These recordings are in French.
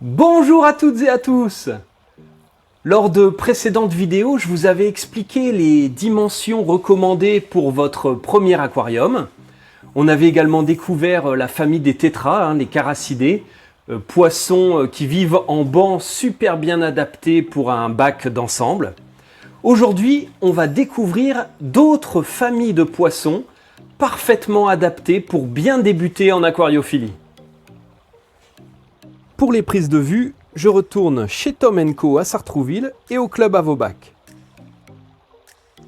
Bonjour à toutes et à tous! Lors de précédentes vidéos, je vous avais expliqué les dimensions recommandées pour votre premier aquarium. On avait également découvert la famille des tétras, les characidés, poissons qui vivent en banc super bien adaptés pour un bac d'ensemble. Aujourd'hui, on va découvrir d'autres familles de poissons parfaitement adaptés pour bien débuter en aquariophilie. Pour les prises de vue, je retourne chez Tom & Co à Sartrouville et au club à Vaubac.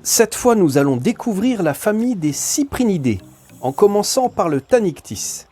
Cette fois, nous allons découvrir la famille des cyprinidés, en commençant par le Tannictis.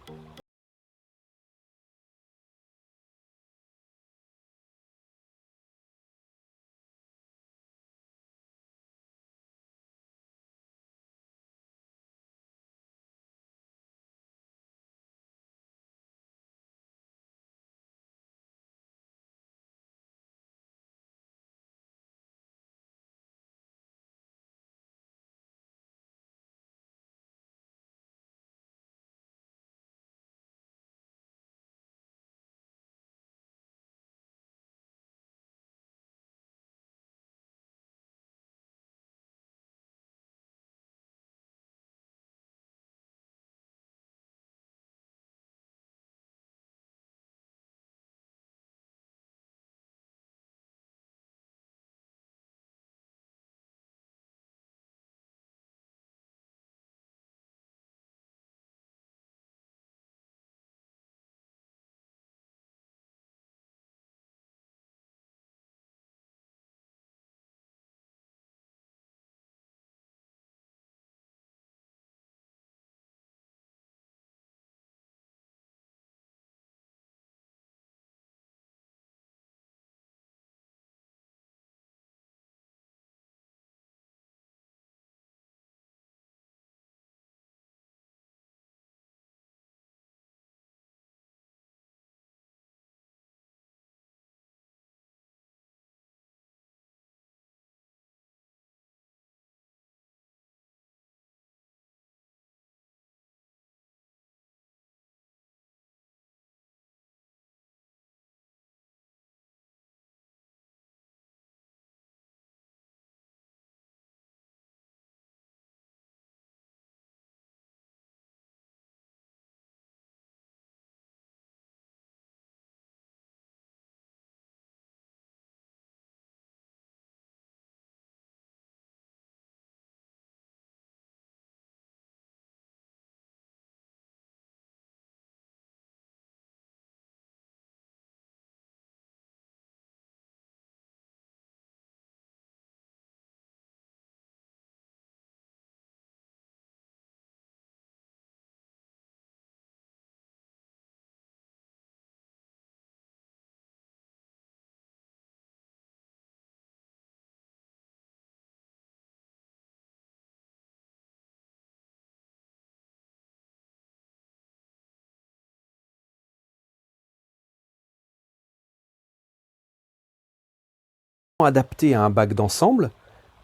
Adapté à un bac d'ensemble,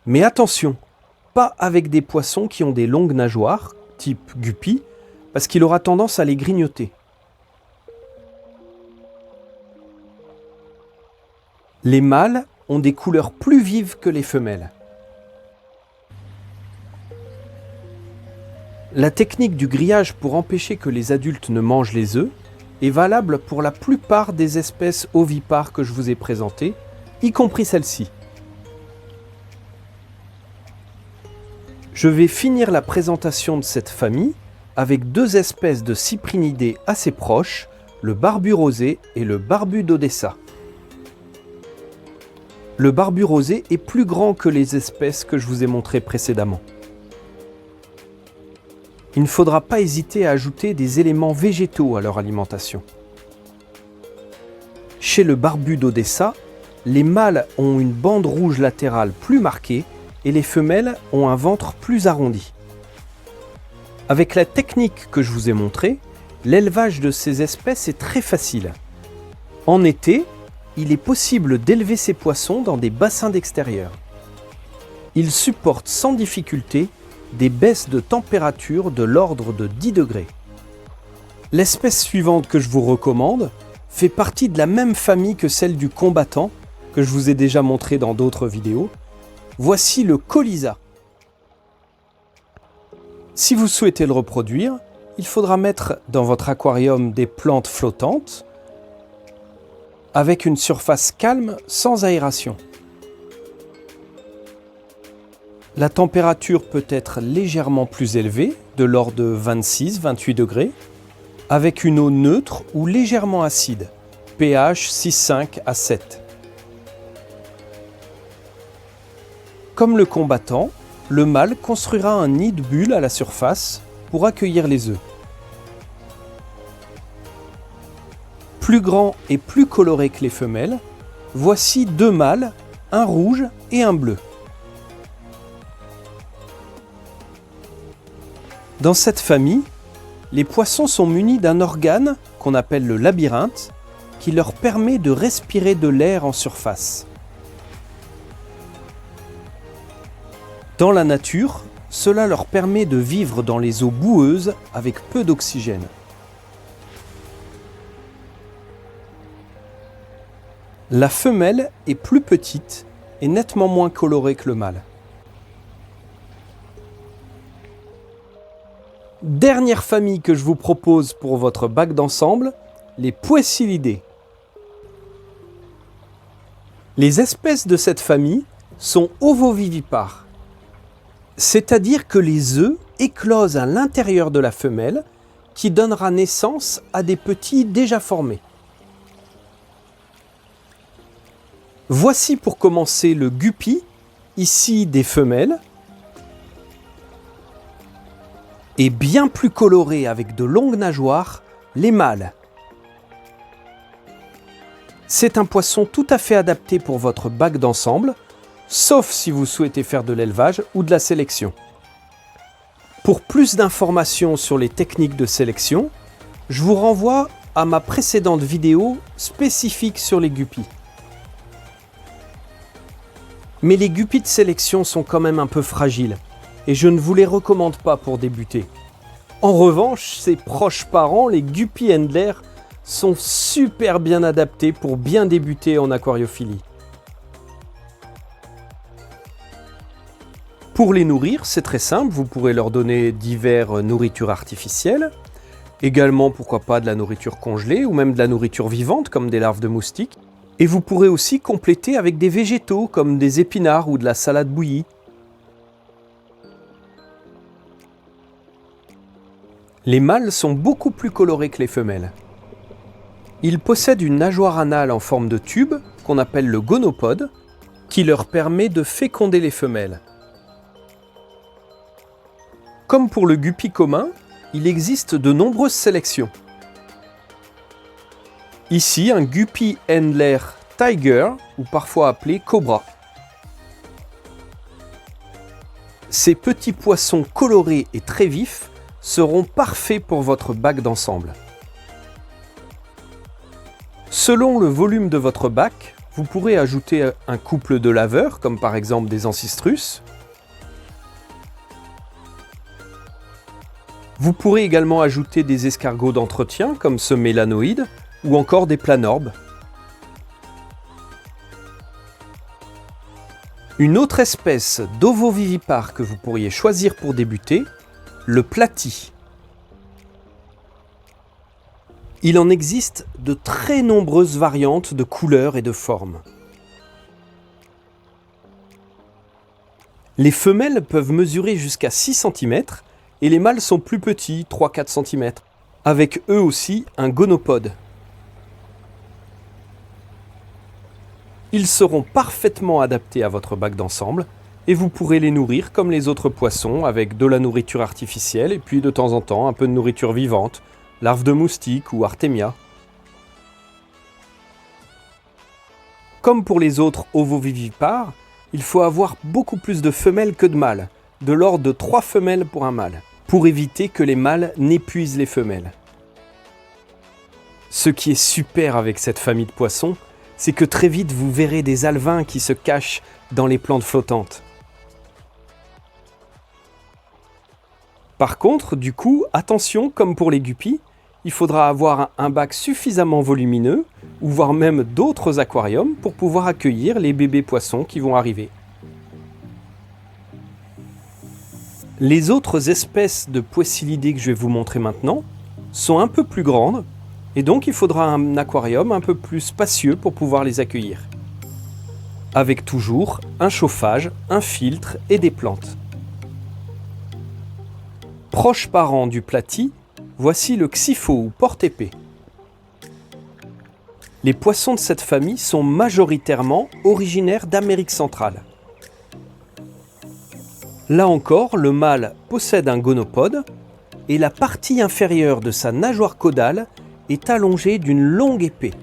mais attention, pas avec des poissons qui ont des longues nageoires, type guppy, parce qu'il aura tendance à les grignoter. Les mâles ont des couleurs plus vives que les femelles. La technique du grillage pour empêcher que les adultes ne mangent les œufs est valable pour la plupart des espèces ovipares que je vous ai présentées, y compris celle-ci. Je vais finir la présentation de cette famille avec deux espèces de cyprinidés assez proches, le barbu rosé et le barbu d'Odessa. Le barbu rosé est plus grand que les espèces que je vous ai montrées précédemment. Il ne faudra pas hésiter à ajouter des éléments végétaux à leur alimentation. Chez le barbu d'Odessa, les mâles ont une bande rouge latérale plus marquée et les femelles ont un ventre plus arrondi. Avec la technique que je vous ai montrée, l'élevage de ces espèces est très facile. En été, il est possible d'élever ces poissons dans des bassins d'extérieur. Ils supportent sans difficulté des baisses de température de l'ordre de 10 degrés. L'espèce suivante que je vous recommande fait partie de la même famille que celle du combattant, que je vous ai déjà montré dans d'autres vidéos. Voici le Colisa. Si vous souhaitez le reproduire, il faudra mettre dans votre aquarium des plantes flottantes avec une surface calme sans aération. La température peut être légèrement plus élevée, de l'ordre de 26-28 degrés, avec une eau neutre ou légèrement acide, pH 6,5 à 7. Comme le combattant, le mâle construira un nid de bulles à la surface pour accueillir les œufs. Plus grand et plus coloré que les femelles, voici deux mâles, un rouge et un bleu. Dans cette famille, les poissons sont munis d'un organe qu'on appelle le labyrinthe qui leur permet de respirer de l'air en surface. Dans la nature, cela leur permet de vivre dans les eaux boueuses avec peu d'oxygène. La femelle est plus petite et nettement moins colorée que le mâle. Dernière famille que je vous propose pour votre bac d'ensemble, les Poecilidae. Les espèces de cette famille sont ovovivipares, c'est-à-dire que les œufs éclosent à l'intérieur de la femelle qui donnera naissance à des petits déjà formés. Voici pour commencer le guppy, ici des femelles, et bien plus colorés avec de longues nageoires, les mâles. C'est un poisson tout à fait adapté pour votre bac d'ensemble, sauf si vous souhaitez faire de l'élevage ou de la sélection. Pour plus d'informations sur les techniques de sélection, je vous renvoie à ma précédente vidéo spécifique sur les guppies. Mais les guppies de sélection sont quand même un peu fragiles et je ne vous les recommande pas pour débuter. En revanche, ses proches parents, les guppies handlers, sont super bien adaptés pour bien débuter en aquariophilie. Pour les nourrir, c'est très simple, vous pourrez leur donner diverses nourritures artificielles, également pourquoi pas de la nourriture congelée ou même de la nourriture vivante comme des larves de moustiques. Et vous pourrez aussi compléter avec des végétaux comme des épinards ou de la salade bouillie. Les mâles sont beaucoup plus colorés que les femelles. Ils possèdent une nageoire anale en forme de tube, qu'on appelle le gonopode, qui leur permet de féconder les femelles. Comme pour le guppy commun, il existe de nombreuses sélections. Ici, un guppy handler tiger, ou parfois appelé cobra. Ces petits poissons colorés et très vifs seront parfaits pour votre bac d'ensemble. Selon le volume de votre bac, vous pourrez ajouter un couple de laveurs, comme par exemple des ancistrus. Vous pourrez également ajouter des escargots d'entretien, comme ce mélanoïde, ou encore des planorbes. Une autre espèce d'ovovivipare que vous pourriez choisir pour débuter, le platy. Il en existe de très nombreuses variantes de couleurs et de formes. Les femelles peuvent mesurer jusqu'à 6 cm et les mâles sont plus petits, 3-4 cm, avec eux aussi un gonopode. Ils seront parfaitement adaptés à votre bac d'ensemble et vous pourrez les nourrir comme les autres poissons avec de la nourriture artificielle et puis de temps en temps un peu de nourriture vivante, larves de moustiques ou artémia. Comme pour les autres ovovivipares, il faut avoir beaucoup plus de femelles que de mâles, de l'ordre de 3 femelles pour un mâle, pour éviter que les mâles n'épuisent les femelles. Ce qui est super avec cette famille de poissons, c'est que très vite vous verrez des alevins qui se cachent dans les plantes flottantes. Par contre, du coup, attention, comme pour les guppies, il faudra avoir un bac suffisamment volumineux, ou voire même d'autres aquariums, pour pouvoir accueillir les bébés poissons qui vont arriver. Les autres espèces de poecilidés que je vais vous montrer maintenant sont un peu plus grandes, et donc il faudra un aquarium un peu plus spacieux pour pouvoir les accueillir. Avec toujours un chauffage, un filtre et des plantes. Proche parent du platy, voici le xypho ou porte-épée. Les poissons de cette famille sont majoritairement originaires d'Amérique centrale. Là encore, le mâle possède un gonopode et la partie inférieure de sa nageoire caudale est allongée d'une longue épée.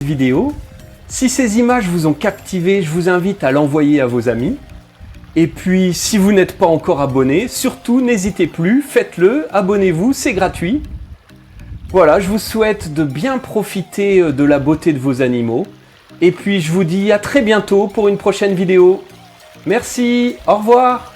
Vidéo. Si ces images vous ont captivé, je vous invite à l'envoyer à vos amis. Et puis, si vous n'êtes pas encore abonné, surtout n'hésitez plus, faites-le, abonnez-vous, c'est gratuit. Voilà, je vous souhaite de bien profiter de la beauté de vos animaux. Et puis, je vous dis à très bientôt pour une prochaine vidéo. Merci, au revoir.